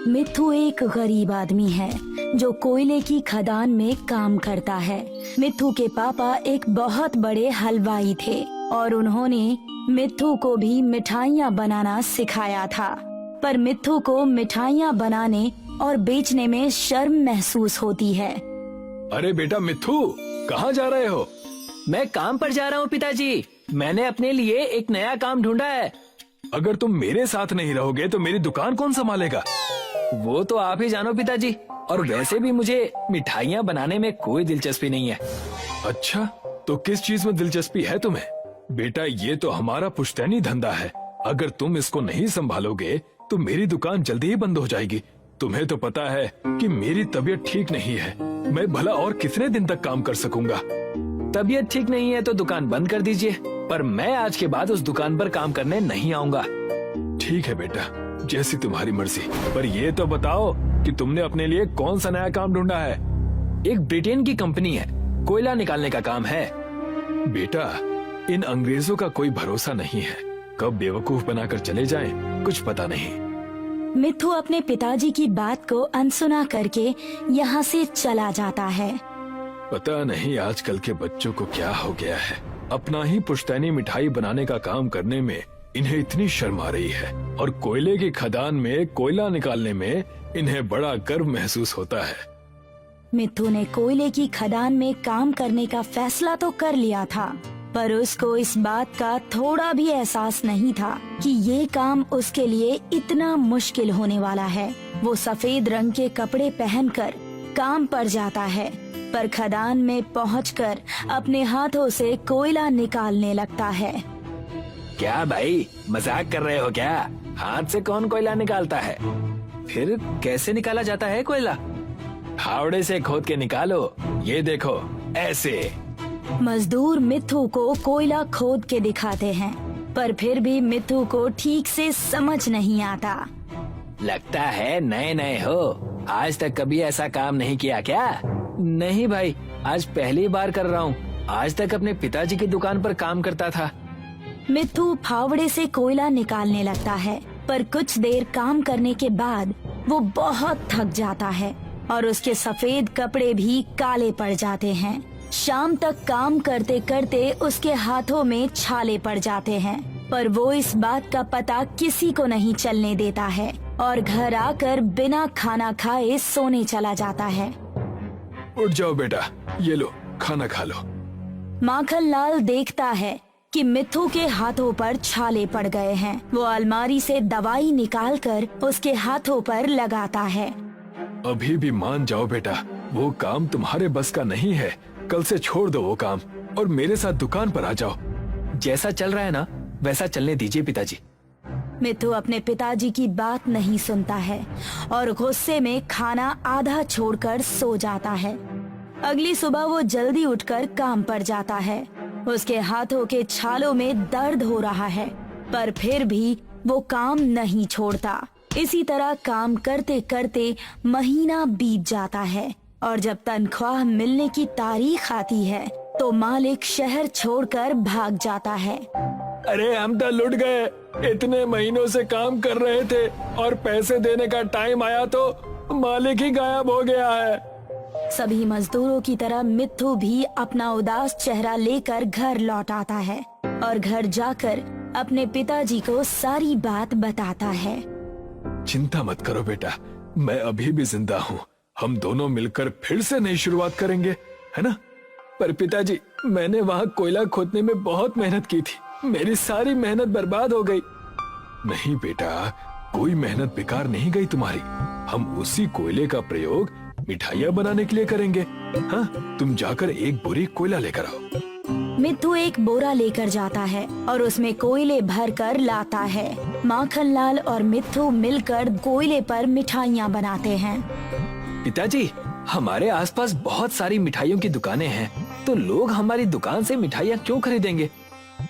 मिट्ठू एक गरीब आदमी है जो कोयले की खदान में काम करता है। मिट्ठू के पापा एक बहुत बड़े हलवाई थे और उन्होंने मिट्ठू को भी मिठाइयाँ बनाना सिखाया था। पर मिट्ठू को मिठाइयाँ बनाने और बेचने में शर्म महसूस होती है। अरे बेटा मिट्ठू, कहाँ जा रहे हो? मैं काम पर जा रहा हूँ पिताजी। मैंने अपने लिए एक नया काम ढूंढा है। अगर तुम मेरे साथ नहीं रहोगे तो मेरी दुकान कौन संभालेगा? वो तो आप ही जानो पिताजी। और वैसे भी मुझे मिठाइयाँ बनाने में कोई दिलचस्पी नहीं है। अच्छा, तो किस चीज में दिलचस्पी है तुम्हें? बेटा, ये तो हमारा पुश्तैनी धंधा है। अगर तुम इसको नहीं संभालोगे तो मेरी दुकान जल्दी ही बंद हो जाएगी। तुम्हें तो पता है कि मेरी तबीयत ठीक नहीं है। मैं भला और कितने दिन तक काम कर सकूंगा? तबीयत ठीक नहीं है तो दुकान बंद कर दीजिए, पर मैं आज के बाद उस दुकान पर काम करने नहीं आऊंगा। ठीक है बेटा, जैसी तुम्हारी मर्जी। पर ये तो बताओ कि तुमने अपने लिए कौन सा नया काम ढूंढा है? एक ब्रिटेन की कंपनी है, कोयला निकालने का काम है। बेटा, इन अंग्रेजों का कोई भरोसा नहीं है। कब बेवकूफ बनाकर चले जाएं, कुछ पता नहीं। मिट्ठू अपने पिताजी की बात को अनसुना करके यहाँ से चला जाता है। पता नहीं आजकल के बच्चों को क्या हो गया है। अपना ही पुश्तैनी मिठाई बनाने का काम करने में इन्हें इतनी शर्म आ रही है और कोयले की खदान में कोयला निकालने में इन्हें बड़ा गर्व महसूस होता है। मिट्ठू ने कोयले की खदान में काम करने का फैसला तो कर लिया था, पर उसको इस बात का थोड़ा भी एहसास नहीं था कि ये काम उसके लिए इतना मुश्किल होने वाला है। वो सफेद रंग के कपड़े पहनकर काम पर जाता है, पर खदान में पहुंचकर अपने हाथों से कोयला निकालने लगता है। क्या भाई, मजाक कर रहे हो क्या? हाथ से कौन कोयला निकालता है? फिर कैसे निकाला जाता है कोयला? फावड़े से खोद के निकालो। ये देखो, ऐसे। मजदूर मिट्ठू को कोयला खोद के दिखाते हैं, पर फिर भी मिट्ठू को ठीक से समझ नहीं आता। लगता है नए नए हो। आज तक कभी ऐसा काम नहीं किया क्या? नहीं भाई, आज पहली बार कर रहा हूँ। आज तक अपने पिताजी की दुकान पर काम करता था। मिट्ठू फावड़े से कोयला निकालने लगता है, पर कुछ देर काम करने के बाद वो बहुत थक जाता है और उसके सफेद कपड़े भी काले पड़ जाते हैं। शाम तक काम करते करते उसके हाथों में छाले पड़ जाते हैं, पर वो इस बात का पता किसी को नहीं चलने देता है और घर आकर बिना खाना खाए सोने चला जाता है। उठ जाओ बेटा, ये लो, खाना खा लो। माखनलाल देखता है कि मिट्ठू के हाथों पर छाले पड़ गए हैं। वो अलमारी से दवाई निकालकर उसके हाथों पर लगाता है। अभी भी मान जाओ बेटा, वो काम तुम्हारे बस का नहीं है। कल से छोड़ दो वो काम और मेरे साथ दुकान पर आ जाओ। जैसा चल रहा है ना, वैसा चलने दीजिए पिताजी। मिट्ठू अपने पिताजी की बात नहीं सुनता है और गुस्से में खाना आधा छोड़कर सो जाता है। अगली सुबह वो जल्दी उठकर काम पर जाता है। उसके हाथों के छालों में दर्द हो रहा है, पर फिर भी वो काम नहीं छोड़ता। इसी तरह काम करते करते महीना बीत जाता है और जब तनख्वाह मिलने की तारीख आती है तो मालिक शहर छोड़कर भाग जाता है। अरे हम तो लुट गए। इतने महीनों से काम कर रहे थे और पैसे देने का टाइम आया तो मालिक ही गायब हो गया है। सभी मजदूरों की तरह मिट्ठू भी अपना उदास चेहरा लेकर घर लौट आता है और घर जाकर अपने पिताजी को सारी बात बताता है। चिंता मत करो बेटा, मैं अभी भी जिंदा हूँ। हम दोनों मिलकर फिर से नई शुरुआत करेंगे, है ना? पर पिताजी, मैंने वहाँ कोयला खोदने में बहुत मेहनत की थी। मेरी सारी मेहनत बर्बाद हो गई। नहीं बेटा, कोई मेहनत बेकार नहीं गई तुम्हारी। हम उसी कोयले का प्रयोग मिठाइयाँ बनाने के लिए करेंगे। हाँ, तुम जाकर एक बोरी कोयला लेकर आओ। मिट्ठू एक बोरा लेकर जाता है और उसमें कोयले भर कर लाता है। माखनलाल और मिट्ठू मिलकर कोयले पर मिठाइयाँ बनाते हैं। पिताजी, हमारे आसपास बहुत सारी मिठाइयों की दुकानें हैं, तो लोग हमारी दुकान से मिठाइयाँ क्यों खरीदेंगे?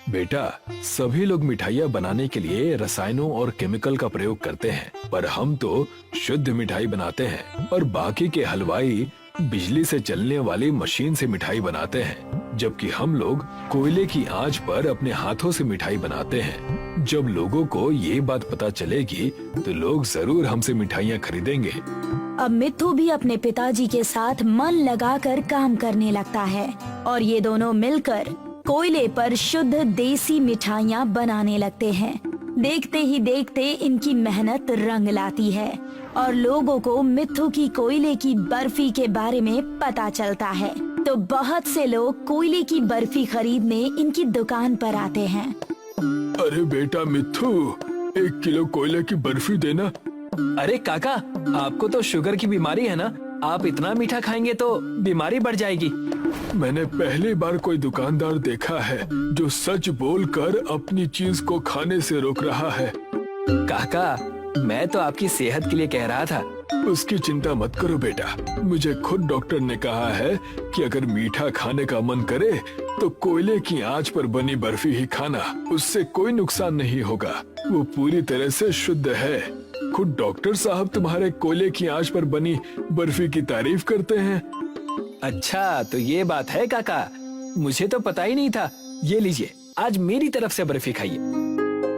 बेटा, सभी लोग मिठाइयाँ बनाने के लिए रसायनों और केमिकल का प्रयोग करते हैं, पर हम तो शुद्ध मिठाई बनाते हैं और बाकी के हलवाई बिजली से चलने वाली मशीन से मिठाई बनाते हैं। जबकि हम लोग कोयले की आंच पर अपने हाथों से मिठाई बनाते हैं। जब लोगों को ये बात पता चलेगी तो लोग जरूर हमसे मिठाइयाँ खरीदेंगे। अब मिट्ठू भी अपने पिताजी के साथ मन लगाकर काम करने लगता है और ये दोनों मिलकर कोयले पर शुद्ध देसी मिठाइयाँ बनाने लगते हैं। देखते ही देखते इनकी मेहनत रंग लाती है और लोगों को मिट्ठू की कोयले की बर्फी के बारे में पता चलता है, तो बहुत से लोग कोयले की बर्फी खरीदने इनकी दुकान पर आते हैं। अरे बेटा मिट्ठू, 1 किलो कोयले की बर्फी देना। अरे काका, आपको तो शुगर की बीमारी है ना, आप इतना मीठा खाएंगे तो बीमारी बढ़ जाएगी। मैंने पहली बार कोई दुकानदार देखा है जो सच बोलकर अपनी चीज को खाने से रोक रहा है। काका, मैं तो आपकी सेहत के लिए कह रहा था। उसकी चिंता मत करो बेटा, मुझे खुद डॉक्टर ने कहा है कि अगर मीठा खाने का मन करे तो कोयले की आंच पर बनी बर्फी ही खाना, उससे कोई नुकसान नहीं होगा, वो पूरी तरह से शुद्ध है। खुद डॉक्टर साहब तुम्हारे कोयले की आंच पर बनी बर्फी की तारीफ करते हैं। अच्छा, तो ये बात है काका, मुझे तो पता ही नहीं था। ये लीजिए, आज मेरी तरफ से बर्फी खाइए।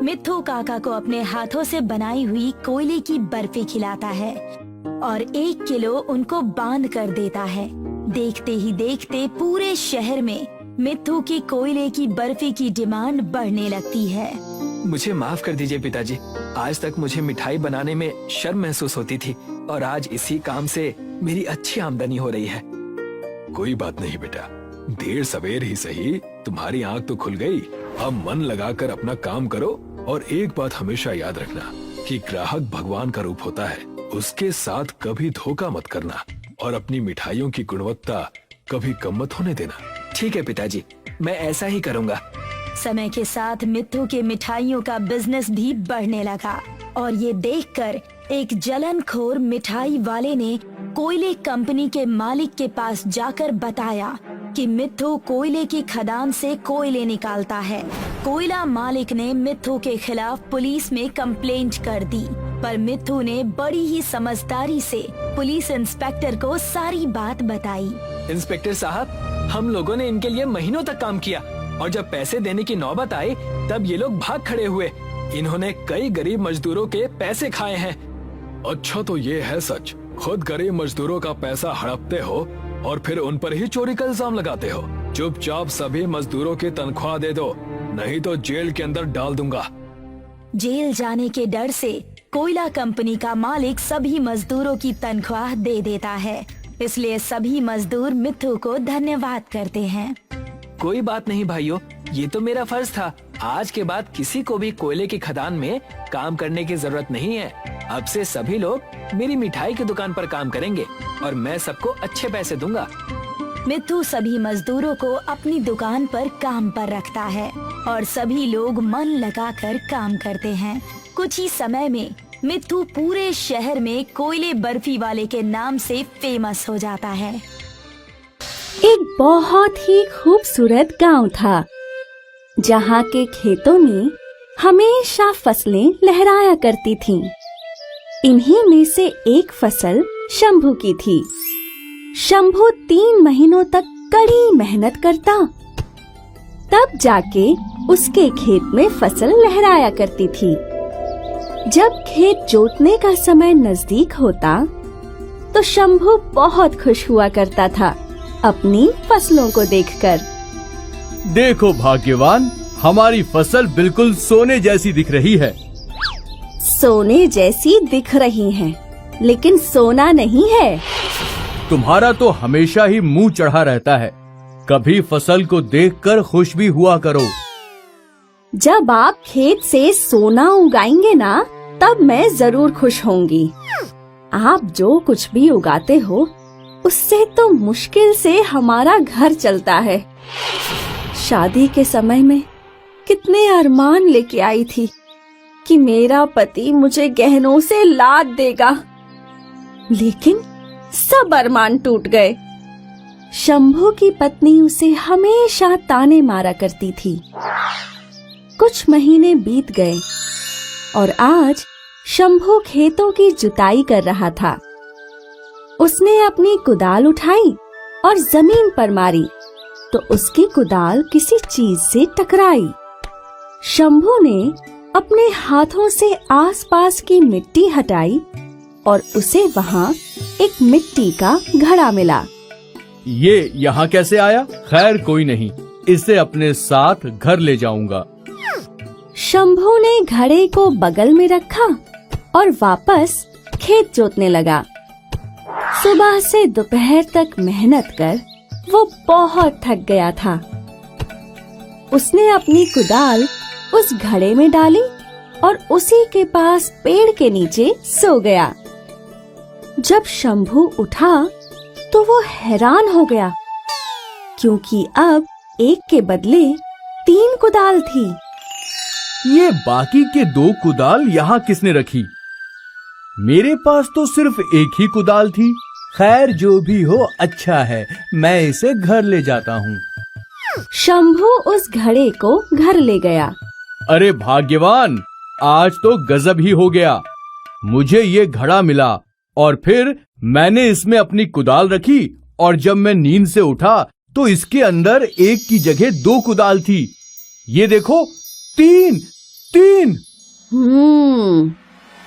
मिट्ठू काका को अपने हाथों से बनाई हुई कोयले की बर्फी खिलाता है और 1 किलो उनको बांध कर देता है। देखते ही देखते पूरे शहर में मिट्ठू की कोयले की बर्फी की डिमांड बढ़ने लगती है। मुझे माफ कर दीजिए पिताजी, आज तक मुझे मिठाई बनाने में शर्म महसूस होती थी और आज इसी काम से मेरी अच्छी आमदनी हो रही है। कोई बात नहीं बेटा, देर सवेर ही सही तुम्हारी आंख तो खुल गई। अब मन लगाकर अपना काम करो और एक बात हमेशा याद रखना कि ग्राहक भगवान का रूप होता है, उसके साथ कभी धोखा मत करना और अपनी मिठाइयों की गुणवत्ता कभी कम मत होने देना। ठीक है पिताजी, मैं ऐसा ही करूँगा। समय के साथ मिट्ठू के मिठाइयों का बिजनेस भी बढ़ने लगा और ये देखकर एक जलनखोर मिठाई वाले ने कोयले कंपनी के मालिक के पास जाकर बताया कि मिट्ठू कोयले की खदान से कोयले निकालता है। कोयला मालिक ने मिट्ठू के खिलाफ पुलिस में कंप्लेंट कर दी, पर मिट्ठू ने बड़ी ही समझदारी से पुलिस इंस्पेक्टर को सारी बात बताई। इंस्पेक्टर साहब, हम लोगों ने इनके लिए महीनों तक काम किया और जब पैसे देने की नौबत आई तब ये लोग भाग खड़े हुए। इन्होंने कई गरीब मजदूरों के पैसे खाए हैं। अच्छा, तो ये है सच? खुद गरीब मजदूरों का पैसा हड़पते हो और फिर उन पर ही चोरी का इल्जाम लगाते हो। चुपचाप सभी मजदूरों की तनख्वाह दे दो, नहीं तो जेल के अंदर डाल दूंगा। जेल जाने के डर से कोयला कंपनी का मालिक सभी मजदूरों की तनख्वाह दे देता है, इसलिए सभी मजदूर मिट्ठू को धन्यवाद करते हैं। कोई बात नहीं भाइयों, ये तो मेरा फर्ज था। आज के बाद किसी को भी कोयले की खदान में काम करने की जरूरत नहीं है। अब से सभी लोग मेरी मिठाई की दुकान पर काम करेंगे और मैं सबको अच्छे पैसे दूंगा। मिट्ठू सभी मजदूरों को अपनी दुकान पर काम पर रखता है और सभी लोग मन लगाकर काम करते हैं। कुछ ही समय में मिट्ठू पूरे शहर में कोयले बर्फी वाले के नाम से फेमस हो जाता है। एक बहुत ही खूबसूरत गांव था, जहां के खेतों में हमेशा फसलें लहराया करती थीं। इन्हीं में से एक फसल शंभू की थी। शंभू 3 महीनों तक कड़ी मेहनत करता, तब जाके उसके खेत में फसल लहराया करती थी। जब खेत जोतने का समय नजदीक होता तो शंभू बहुत खुश हुआ करता था अपनी फसलों को देखकर। देखो भाग्यवान, हमारी फसल बिल्कुल सोने जैसी दिख रही है। सोने जैसी दिख रही है, लेकिन सोना नहीं है। तुम्हारा तो हमेशा ही मुंह चढ़ा रहता है, कभी फसल को देखकर खुश भी हुआ करो। जब आप खेत से सोना उगाएंगे ना, तब मैं जरूर खुश होंगी। आप जो कुछ भी उगाते हो, उससे तो मुश्किल से हमारा घर चलता है। शादी के समय में कितने अरमान लेके आई थी कि मेरा पति मुझे गहनों से लाद देगा, लेकिन सब अरमान टूट गए। शंभू की पत्नी उसे हमेशा ताने मारा करती थी। कुछ महीने बीत गए और आज शंभू खेतों की जुताई कर रहा था। उसने अपनी कुदाल उठाई और जमीन पर मारी, तो उसकी कुदाल किसी चीज से टकराई। शंभू ने अपने हाथों से आसपास की मिट्टी हटाई और उसे वहाँ एक मिट्टी का घड़ा मिला। ये यहाँ कैसे आया? खैर कोई नहीं, इसे अपने साथ घर ले जाऊंगा। शंभू ने घड़े को बगल में रखा और वापस खेत जोतने लगा। सुबह से दोपहर तक मेहनत कर वो बहुत थक गया था। उसने अपनी कुदाल उस घड़े में डाली और उसी के पास पेड़ के नीचे सो गया। जब शंभू उठा तो वो हैरान हो गया, क्योंकि अब एक के बदले 3 कुदाल थी। ये बाकी के 2 कुदाल यहाँ किसने रखी? मेरे पास तो सिर्फ एक ही कुदाल थी। खैर जो भी हो अच्छा है, मैं इसे घर ले जाता हूँ। शंभू उस घड़े को घर ले गया। अरे भाग्यवान, आज तो गजब ही हो गया। मुझे ये घड़ा मिला और फिर मैंने इसमें अपनी कुदाल रखी और जब मैं नींद से उठा तो इसके अंदर एक की जगह 2 कुदाल थी। ये देखो, 3।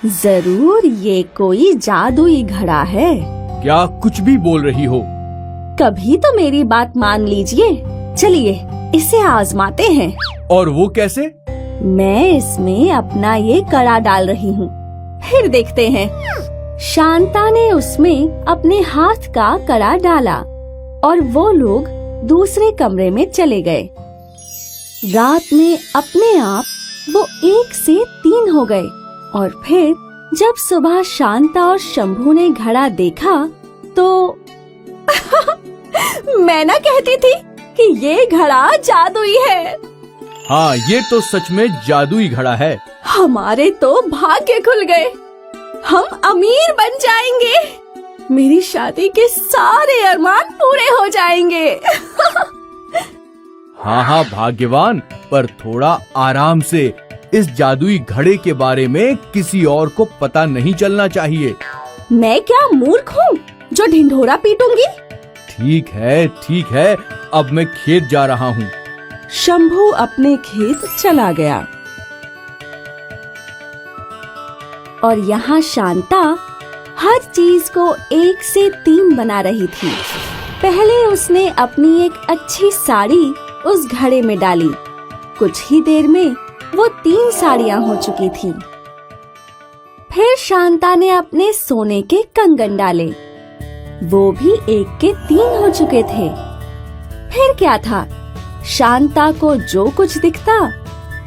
जरूर ये कोई जादुई घड़ा है। क्या कुछ भी बोल रही हो? कभी तो मेरी बात मान लीजिए। चलिए इसे आजमाते हैं। और वो कैसे? मैं इसमें अपना ये कड़ा डाल रही हूँ, फिर देखते हैं। शांता ने उसमें अपने हाथ का कड़ा डाला और वो लोग दूसरे कमरे में चले गए। रात में अपने आप वो 1 से 3 हो गए और फिर जब सुबह शांता और शंभू ने घड़ा देखा तो मैं ना कहती थी कि ये घड़ा जादुई है। हाँ, ये तो सच में जादुई घड़ा है। हमारे तो भाग्य खुल गए। हम अमीर बन जाएंगे। मेरी शादी के सारे अरमान पूरे हो जाएंगे। हाँ भाग्यवान, पर थोड़ा आराम से। इस जादुई घड़े के बारे में किसी और को पता नहीं चलना चाहिए। मैं क्या मूर्ख हूँ जो ढिंढोरा पीटूंगी? ठीक है, अब मैं खेत जा रहा हूँ। शंभू अपने खेत चला गया और यहाँ शांता हर चीज को 1 से 3 बना रही थी। पहले उसने अपनी एक अच्छी साड़ी उस घड़े में डाली। कुछ ही देर में वो 3 साड़ियाँ हो चुकी थीं। फिर शांता ने अपने सोने के कंगन डाले, वो भी 1 के 3 हो चुके थे। फिर क्या था, शांता को जो कुछ दिखता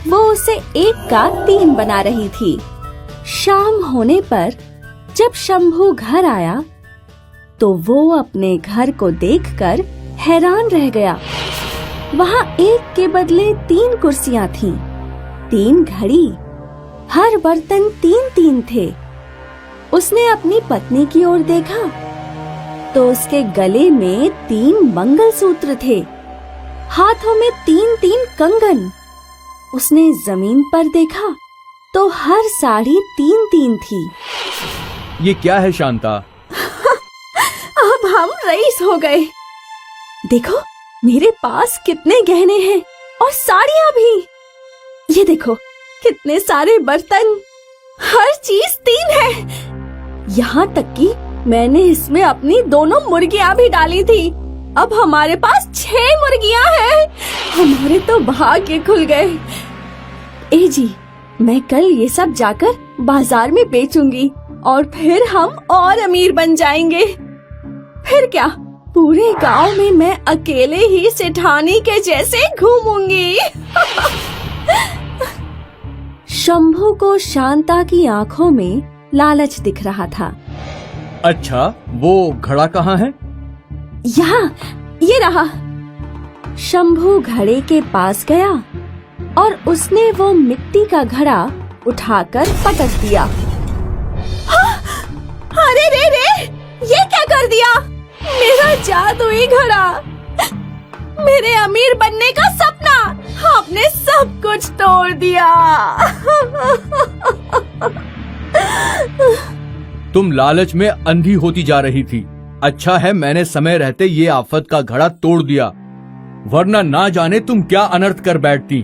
वो उसे 1 का 3 बना रही थी। शाम होने पर जब शंभू घर आया तो वो अपने घर को देखकर हैरान रह गया। वहाँ 1 के बदले 3 कुर्सियाँ थीं, 3 घड़ी, हर बर्तन 3-3 थे। उसने अपनी पत्नी की ओर देखा तो उसके गले में 3 मंगलसूत्र थे, हाथों में 3-3 कंगन। उसने जमीन पर देखा तो हर साड़ी 3-3 थी। ये क्या है शांता? अब हम रईस हो गए। देखो मेरे पास कितने गहने हैं और साड़ियाँ भी। ये देखो कितने सारे बर्तन, हर चीज 3 है। यहाँ तक कि मैंने इसमें अपनी 2 मुर्गियाँ भी डाली थी। अब हमारे पास 6 मुर्गियाँ हैं। हमारे तो भाग्य खुल गए। ए जी, मैं कल ये सब जाकर बाजार में बेचूंगी और फिर हम और अमीर बन जाएंगे। फिर क्या, पूरे गांव में मैं अकेले ही सेठानी के जैसे घूमूंगी। शंभू को शांता की आंखों में लालच दिख रहा था। अच्छा, वो घड़ा कहाँ है? यहाँ, ये रहा। शंभू घड़े के पास गया और उसने वो मिट्टी का घड़ा उठाकर पटक दिया। अरे रे, ये क्या कर दिया? मेरा जादुई घड़ा, मेरे अमीर बनने का सपना, आपने सब कुछ तोड़ दिया। तुम लालच में अंधी होती जा रही थी। अच्छा है मैंने समय रहते ये आफत का घड़ा तोड़ दिया, वरना ना जाने तुम क्या अनर्थ कर बैठती।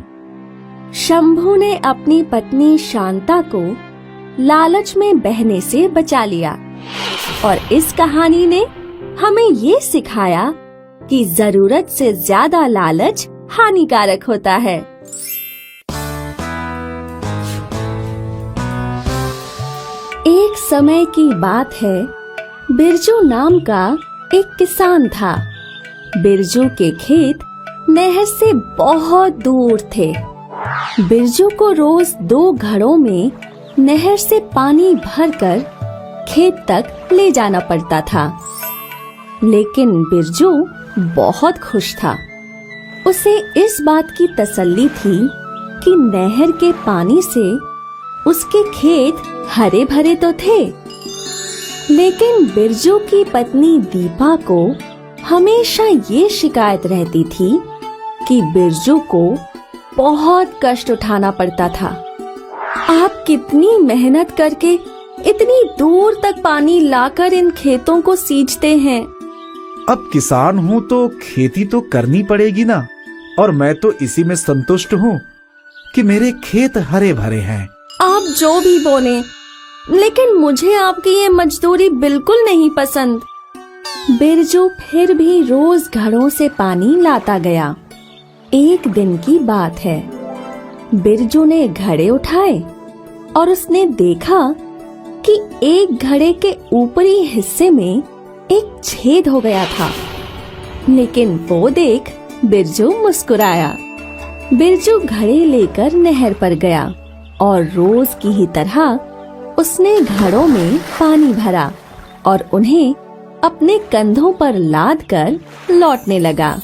शंभू ने अपनी पत्नी शांता को लालच में बहने से बचा लिया और इस कहानी ने हमें ये सिखाया कि जरूरत से ज्यादा लालच हानिकारक होता है। एक समय की बात है, बिरजू नाम का एक किसान था। बिरजू के खेत नहर से बहुत दूर थे। बिरजू को रोज 2 घड़ों में नहर से पानी भरकर खेत तक ले जाना पड़ता था। लेकिन बिरजू बहुत खुश था। उसे इस बात की तसल्ली थी कि नहर के पानी से उसके खेत हरे भरे तो थे। लेकिन बिरजू की पत्नी दीपा को हमेशा ये शिकायत रहती थी कि बिरजू को बहुत कष्ट उठाना पड़ता था। आप कितनी मेहनत करके इतनी दूर तक पानी लाकर इन खेतों को सींचते हैं। अब किसान हूँ तो खेती तो करनी पड़ेगी ना, और मैं तो इसी में संतुष्ट हूँ कि मेरे खेत हरे भरे हैं। आप जो भी बोले, लेकिन मुझे आपकी ये मजदूरी बिल्कुल नहीं पसंद। बिरजू फिर भी रोज घड़ों से पानी लाता गया। एक दिन की बात है, बिरजू ने घड़े उठाए और उसने देखा कि एक घड़े के ऊपरी हिस्से में एक छेद हो गया था। लेकिन वो देख बिरजू मुस्कुराया। बिरजू घड़े लेकर नहर पर गया और रोज की ही तरह उसने घड़ों में पानी भरा और उन्हें अपने कंधों पर लाद कर लौटने लगा।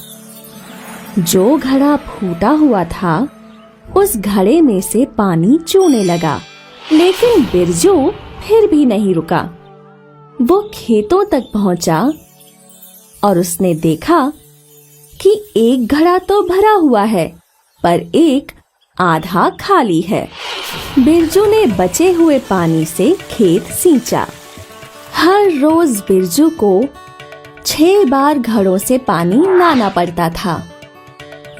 जो घड़ा फूटा हुआ था उस घड़े में से पानी चूने लगा, लेकिन बिरजू फिर भी नहीं रुका। वो खेतों तक पहुंचा और उसने देखा कि एक घड़ा तो भरा हुआ है पर एक आधा खाली है। बिरजू ने बचे हुए पानी से खेत सींचा। हर रोज बिरजू को 6 बार घड़ों से पानी लाना पड़ता था,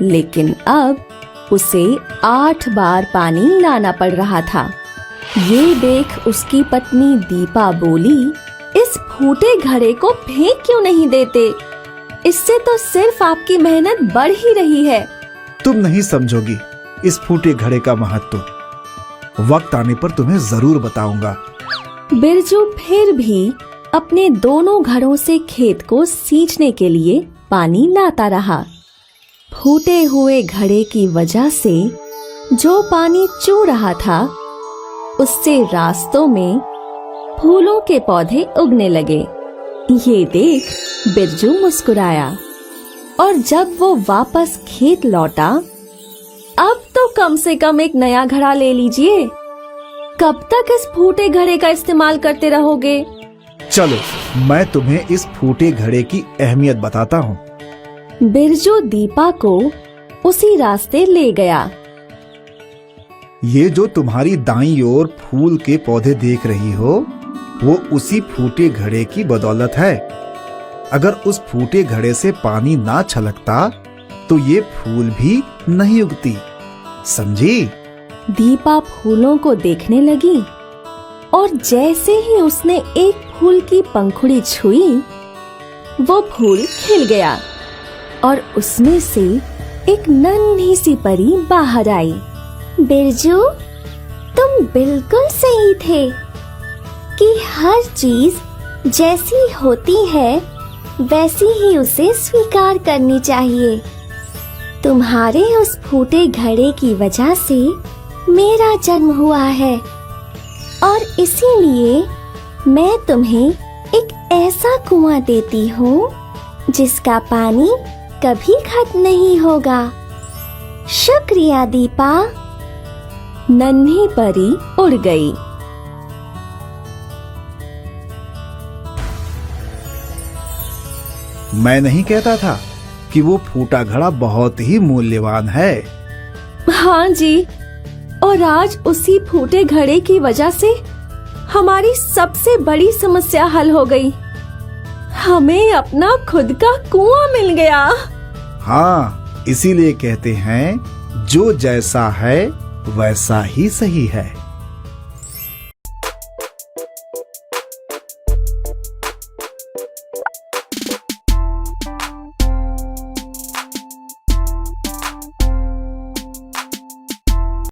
लेकिन अब उसे 8 बार पानी लाना पड़ रहा था। ये देख उसकी पत्नी दीपा बोली, इस फूटे घड़े को फेंक क्यों नहीं देते? इससे तो सिर्फ आपकी मेहनत बढ़ ही रही है। तुम नहीं समझोगी इस फूटे घड़े का महत्व। वक्त आने पर तुम्हें जरूर बताऊंगा। बिरजू फिर भी अपने दोनों घड़ों से खेत को सींचने के लिए पानी लाता रहा। फूटे हुए घड़े की वजह से जो पानी चू रहा था, उससे रास्तों में फूलों के पौधे उगने लगे। ये देख बिरजू मुस्कुराया और जब वो वापस खेत लौटा, अब तो कम से कम एक नया घड़ा ले लीजिए। कब तक इस फूटे घड़े का इस्तेमाल करते रहोगे? चलो मैं तुम्हें इस फूटे घड़े की अहमियत बताता हूँ। बिरजू दीपा को उसी रास्ते ले गया। ये जो तुम्हारी दाईं ओर फूल के पौधे देख रही हो, वो उसी फूटे घड़े की बदौलत है। अगर उस फूटे घड़े से पानी ना छलकता तो ये फूल भी नहीं उगती, समझी? दीपा फूलों को देखने लगी और जैसे ही उसने एक फूल की पंखुड़ी छुई, वो फूल खिल गया और उसमें से एक नन्ही सी परी बाहर आई। बिरजू, तुम बिल्कुल सही थे कि हर चीज जैसी होती है वैसी ही उसे स्वीकार करनी चाहिए। तुम्हारे उस फूटे घड़े की वजह से मेरा जन्म हुआ है और इसीलिए मैं तुम्हें एक ऐसा कुआं देती हूँ जिसका पानी कभी खत्म नहीं होगा। शुक्रिया दीपा। नन्ही परी उड़ गई। मैं नहीं कहता था कि वो फूटा घड़ा बहुत ही मूल्यवान है। हाँ जी, और आज उसी फूटे घड़े की वजह से हमारी सबसे बड़ी समस्या हल हो गई। हमें अपना खुद का कुआं मिल गया। हाँ, इसीलिए कहते हैं जो जैसा है वैसा ही सही है।